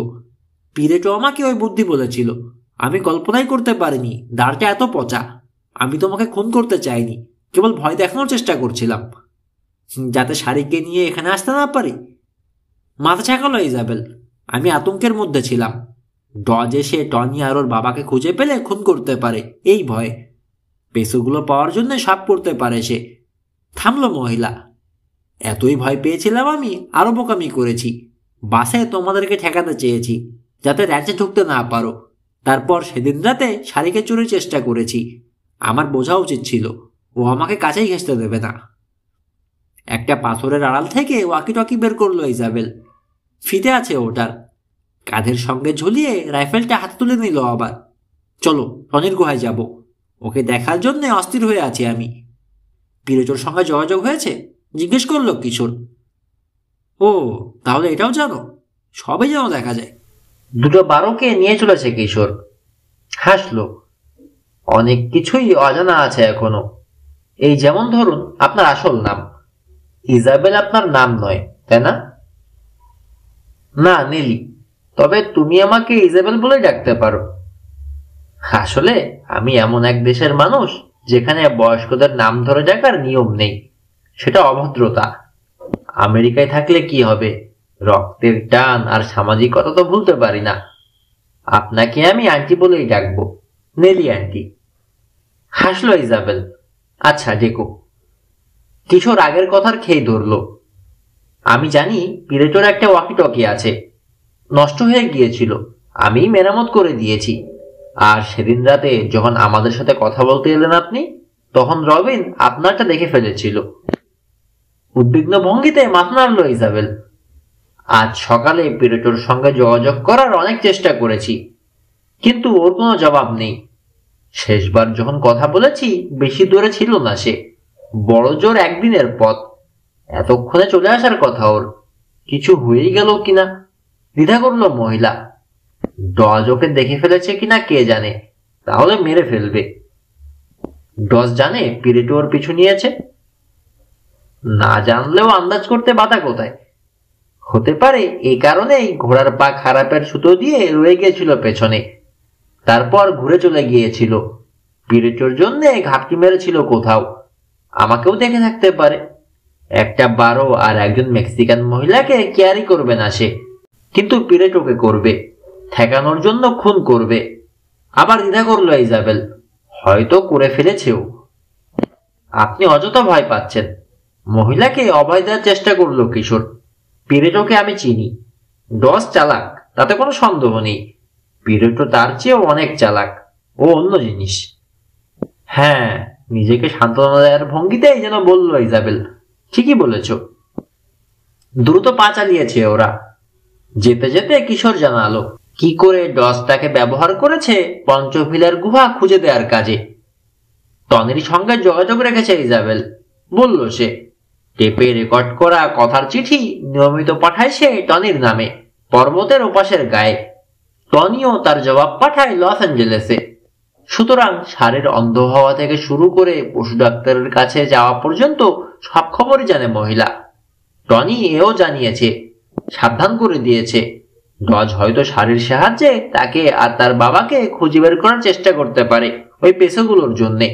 পিরেটো আমাকে ওই বুদ্ধি বলেছিল। আমি কল্পনাই করতে পারিনি দাঁড়টা এত পচা। আমি তোমাকে খুন করতে চাইনি, কেবল ভয় দেখানোর চেষ্টা করছিলাম, যাতে শাড়িকে নিয়ে এখানে আসতে না পারি। মাথা ছেঁকালো ইজাবেল। আমি আতঙ্কের মধ্যে ছিলাম। ডজ এসে টনি আর ওর বাবাকে খুঁজে পেলে খুন করতে পারে, এই ভয়। পেসোগুলো পাওয়ার জন্য সব করতে পারে সে। থামলো মহিলা। এতই ভয় পেয়েছিলাম আমি আরো বোকামি করেছি। বাসে তোমাদেরকে ঠেকাতে চেয়েছি যাতে র্যাঞ্চে ঢুকতে না পারো। তারপর সেদিন রাতে শাড়িকে চুরির চেষ্টা করেছি। আমার বোঝা উচিত ছিল ও আমাকে কাছেই ঘেঁষতে দেবে না। একটা পাথরের আড়াল থেকে ওয়াকি টকি বের করলো ইজাবেল। ফিতে আছে ওটার। কাঁধের সঙ্গে ঝুলিয়ে রাইফেলটা হাতে তুলে নিল আবার। চলো টনির গুহায় যাব, ওকে দেখার জন্য অস্থির হয়ে আছি আমি। পিরেটোর সঙ্গে যোগাযোগ হয়েছে? জিজ্ঞেস করলো কিশোর। ও, তাহলে এটাও জানো? সবই যেন দেখা যায়। দুটো বারোকে নিয়ে চলেছে কিশোর। হাসলো। অনেক কিছুই অজানা আছে এখনো। এই যেমন ধরুন আপনার আসল নাম। ইজাবেল আপনার নাম নয়, তাই না? না, নেলি। তবে তুমি আমাকে ইজাবেল বলে ডাকতে পারো। আসলে আমি এমন এক দেশের মানুষ যেখানে বয়স্কদের নাম ধরে ডাকার নিয়ম নেই। সেটা অভদ্রতা। আমেরিকায় থাকলে কি হবে, রক্তের টান আর সামাজিকতা তো ভুলতে পারি না। আপনাকে আমি আন্টি বলেই ডাকবো, নেলি আন্টি। হাসলো ইজাবেল। আচ্ছা, ডেকো। কিশোর আগের কথার খেই ধরল। আমি জানি পিরেটোর একটা ওয়াকি টকি আছে, নষ্ট হয়ে গিয়েছিল, আমি মেরামত করে দিয়েছি। আর সেদিন রাতে যখন আমাদের সাথে কথা বলতে এলেন আপনি, তখন রবিন আপনারটা দেখে ফেলেছিল। উদ্বিগ্ন ভঙ্গিতে মাথা নাড়ল ইজাবেল। আজ সকালে পিরেটোর সঙ্গে যোগাযোগ করার অনেক চেষ্টা করেছি, কিন্তু ওর কোনো জবাব নেই। শেষবার যখন কথা বলেছি বেশি দূরে ছিল না সে, বড় জোর একদিনের পথ। এতক্ষণে চলে আসার কথা ওর। কিছু হয়েই গেল কিনা দ্বিধা করল মহিলা। ডজ ওকে দেখে ফেলেছে কিনা কে জানে, তাহলে মেরে ফেলবে। ডজ জানে পিরেটো ওর পিছু নিয়েছে? না জানলেও আন্দাজ করতে বাধা কোথায়? হতে পারে এই কারণেই ঘোড়ার পা খারাপের সুতো দিয়ে রয়ে গিয়েছিল পেছনে, তারপর ঘুরে চলে গিয়েছিল। পিরেটোর জন্য ঘাপটি মেরেছিল কোথাও। আমাকেও দেখে থাকতে পারে। একটা বারো আর একজন মেক্সিকান মহিলাকে কেয়ারই করবে না সে, কিন্তু পিরেটোকে করবে, ঠেকানোর জন্য খুন করবে। আবার দ্বিধা করলো ইজাবেল, হয়তো করে ফেলেছেও। আপনি অযথা ভয় পাচ্ছেন। মহিলাকে অভয় দেওয়ার চেষ্টা করলো কিশোর। পিরেটোকে আমি চিনি। ডস চালাক, তাতে কোনো সন্দেহ নেই। পিরেটো তার চেয়েও অনেক চালাক, ও অন্য জিনিস। হ্যাঁ, নিজেকে সান্ত্বনা দেওয়ার ভঙ্গিতেই যেন বলল ইজাবেল। ঠিকই বলেছ। দ্রুত পা চালিয়েছে ওরা। যেতে যেতে কিশোর জানালো কি করে ডস তাকে ব্যবহার করেছে পঞ্চভিলের গুহা খুঁজে দেওয়ার কাজে। টনির সঙ্গে যোগাযোগ রেখেছে ইজাবেল, বলল সে। টেপে রেকর্ড করা কথার চিঠি নিয়মিত পাঠায় সে টনির নামে পর্বতের ওপাশের গায়ে। টনিও তার জবাব পাঠায় লস অ্যাঞ্জেলেসে। সুতরাং ষাঁড়ের অন্ধ হওয়া থেকে শুরু করে পশু ডাক্তারের কাছে যাওয়া পর্যন্ত সব খবরই জানে মহিলা। টনি এও জানিয়েছে, সাবধান করে দিয়েছে, ডজ হয়তো ষাঁড়ের সাহায্যে তাকে আর তার বাবাকে খুঁজে বের করার চেষ্টা করতে পারে ওই পেশোগুলোর জন্যে।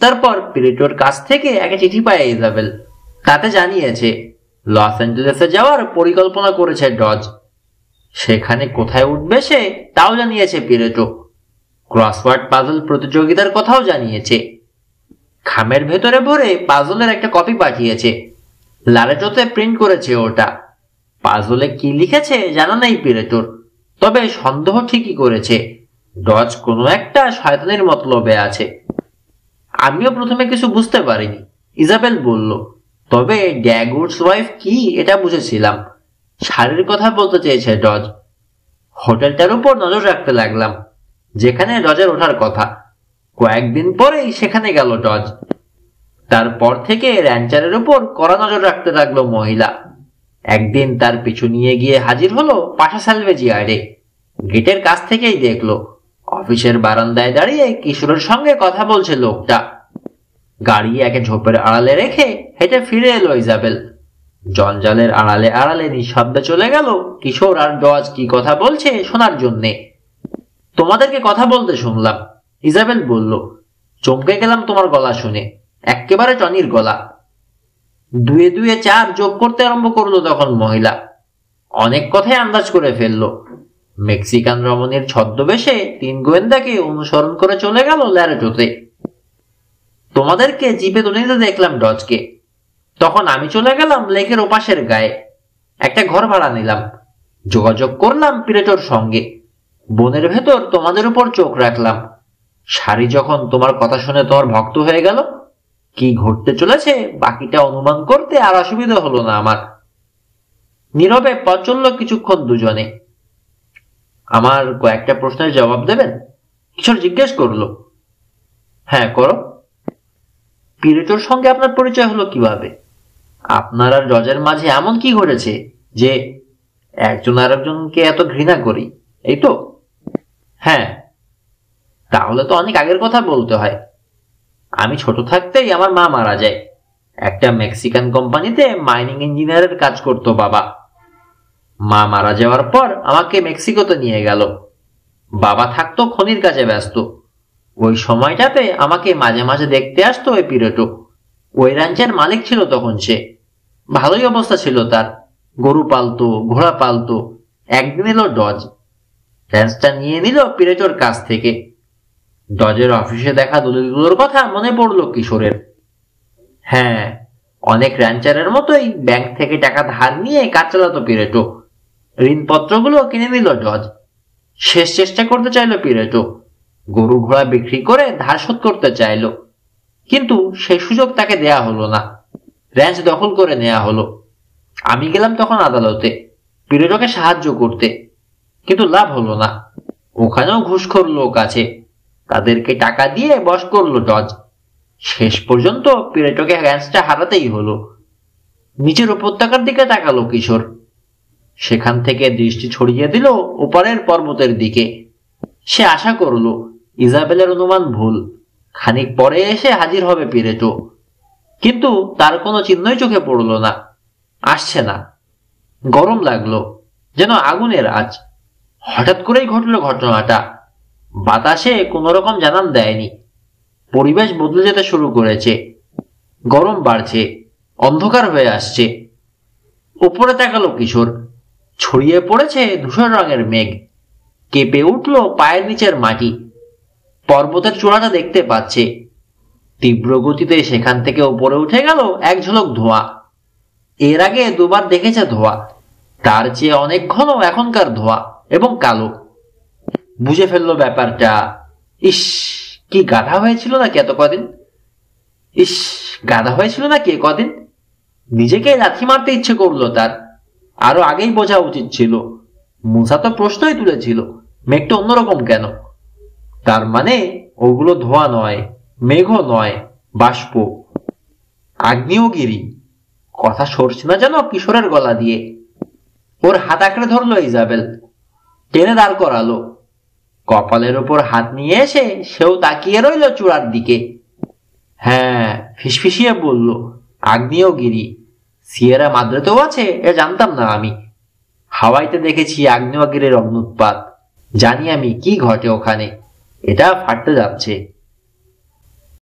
তারপর পিরেটোর কাছ থেকে একটা চিঠি পায় ইজাবেল। তাতে জানিয়েছে লস অ্যাঞ্জেলেসে যাওয়ার পরিকল্পনা করেছে ডজ। সেখানে কোথায় উঠবে সে তাও জানিয়েছে পিরেটো। ক্রসওয়ার্ড পাজল প্রতিযোগিতার কথাও জানিয়েছে। খামের ভেতরে ভরে পাজলের একটা কপি পাঠিয়েছে। লারেটোতে প্রিন্ট করেছে ওটা। পাজলে কি লিখেছে জানা নেই পিরেটোর, তবে সন্দেহ ঠিকই করেছে ডজ কোনো একটা শয়তানের মতলবে আছে। আমিও প্রথমে কিছু বুঝতে পারিনি, ইজাবেল বলল, তবে ড্যাগউডস ওয়াইফ কি এটা বুঝেছিলাম। ষাঁড়ের কথা বলতে চেয়েছে ডজ। হোটেলটার উপর নজর রাখতে লাগলাম যেখানে ডজের ওঠার কথা। কয়েকদিন পরেই সেখানে গেল ডজ। তারপর থেকে র্যাঞ্চারের উপর কড়া নজর রাখতে লাগলো মহিলা। একদিন তার পিছু নিয়ে গিয়ে হাজির হলো পাশা সালভেজিয়ার্ডে। গেটের কাছ থেকেই দেখলো অফিসের বারান্দায় দাঁড়িয়ে কিশোরের সঙ্গে কথা বলছে লোকটা। গাড়ি একে ঝোপের আড়ালে রেখে হেঁটে ফিরে এলো ইজাবেল। জঞ্জালের আড়ালে আড়ালে নিঃশব্দে চলে গেল কিশোর আর ডজ কি কথা বলছে শোনার জন্যে। তোমাদেরকে কথা বলতে শুনলাম, ইজাবেল বলল। চমকে গেলাম তোমার গলা শুনে, একেবারে টনির গলা। দুয়ে দুয়ে চার যোগ করতে আরম্ভ করলো তখন মহিলা। অনেক কথাই আন্দাজ করে ফেললো। মেক্সিকান রমণীর ছদ্মবেশে 3 গোয়েন্দাকে অনুসরণ করে চলে গেল ল্যারেটোতে। তোমাদেরকে জিপে তুলে নিতে দেখলাম ডজকে। তখন আমি চলে গেলাম লেকের ওপাশের গায়ে। একটা ঘর ভাড়া নিলাম। যোগাযোগ করলাম পিরেটোর সঙ্গে। বনের ভেতর তোমাদের উপর চোখ রাখলাম। শাড়ি যখন তোমার কথা শুনে তোমার ভক্ত হয়ে গেল, কি ঘটতে চলেছে বাকিটা অনুমান করতে আর অসুবিধা হলো না আমার। নীরবে পথ চলল কিছুক্ষণ দুজনে। আমার কয়েকটা প্রশ্নের জবাব দেবেন? কিশোর জিজ্ঞেস করলো। হ্যাঁ, করো। পিরেটোর সঙ্গে আপনার পরিচয় হলো কিভাবে? আপনার আর জজের মাঝে এমন কি ঘটেছে যে একজন আরেকজনকে এত ঘৃণা করি, এই তো? হ্যাঁ। তাহলে তো অনেক আগের কথা বলতে হয়। আমি ছোট থাকতেই আমার মা মারা যায়। একটা মেক্সিকান কোম্পানিতে মাইনিং ইঞ্জিনিয়ারের কাজ করতো বাবা। মা মারা যাওয়ার পর আমাকে মেক্সিকোতে নিয়ে গেল। বাবা থাকতো খনির কাজে ব্যস্ত। ওই সময়টাতে আমাকে মাঝে মাঝে দেখতে আসতো ওই পিরেটো। ওই রাঞ্চের মালিক ছিল তখন সে। ভালোই অবস্থা ছিল তার। গরু পালতো, ঘোড়া পালতো। একদিন এলো ডজ। র্যাঞ্চটা নিয়ে নিল পিরেটোর কাছ থেকে। ডজের অফিসে দেখা দলিলগুলোর কথা মনে পড়লো কিশোরের। হ্যাঁ, অনেক র্যাঞ্চারের মতোই ব্যাংক থেকে টাকা ধার নিয়ে কাজ চালাতো পিরেটো। ঋণপত্রগুলো কিনে নিল ডজ। শেষ চেষ্টা করতে চাইলো পিরেটো। গরু ঘোড়া বিক্রি করে ধার শোধ করতে চাইলো, কিন্তু সেই সুযোগ তাকে দেয়া হলো না। র্যাঞ্চ দখল করে নেওয়া হলো। আমি গেলাম তখন আদালতে পিরেটোকে সাহায্য করতে, কিন্তু লাভ হলো না। ওখানেও ঘুষখোর লোক আছে, তাদেরকে টাকা দিয়ে বশ করলো ডজ। শেষ পর্যন্ত পিরেটোকে র্যাঞ্চটা হারাতেই হলো। নিচের উপত্যকার দিকে তাকালো কিশোর। সেখান থেকে দৃষ্টি ছড়িয়ে দিল ওপারের পর্বতের দিকে। সে আশা করলো ইজাবেলের অনুমান ভুল। খানিক পরে এসে হাজির হবে পিরেটো, কিন্তু তার কোনো চিহ্নই চোখে পড়ল না। আসছে না। গরম লাগলো, যেন আগুনের আঁচ। হঠাৎ করেই ঘটল ঘটনাটা। বাতাসে কোনো রকম জানান দেয়নি। পরিবেশ বদলে যেতে শুরু করেছে। গরম বাড়ছে, অন্ধকার হয়ে আসছে। উপরে তাকালো কিশোর। ছড়িয়ে পড়েছে ধূসর রঙের মেঘ। কেঁপে উঠল পায়ের নিচের মাটি। পর্বতের চূড়াটা দেখতে পাচ্ছে। তীব্র গতিতে সেখান থেকে উপরে উঠে গেল এক ঝলক ধোঁয়া। এর আগে দুবার দেখেছে ধোঁয়া, তার চেয়ে অনেক ঘন এখনকার ধোঁয়া এবং কালো। বুঝে ফেললো ব্যাপারটা। ইস, কি গাধা হয়েছিল নাকি এত কদিন। ইস, গাধা হয়েছিল নাকি কদিন। নিজেকে লাথি মারতে ইচ্ছে করলো তার। আরো আগেই বোঝা উচিত ছিল। মুসা তো প্রশ্নই তুলেছিল, মেঘটা অন্যরকম কেন? তার মানে ওগুলো ধোঁয়া নয়, মেঘও নয়, বাষ্প। আগ্নেয়গিরি। কথা সরছে না যেন কিশোরের গলা দিয়ে। ওর হাত আঁকড়ে ধরলো ইজাবেল, টেনে দাঁড় করালো। কপালের ওপর হাত নিয়ে এসে সেও তাকিয়ে রইল চূড়ার দিকে। হ্যাঁ, ফিসফিসিয়ে বলল, আগ্নেয়গিরি। সিয়েরা মাদ্রাতেও আছে, এ জানতাম না আমি। হাওয়াইতে দেখেছি আগ্নেয়গিরির অগ্নুৎপাত, জানি আমি কি ঘটে ওখানে। এটা ফাটতে যাচ্ছে।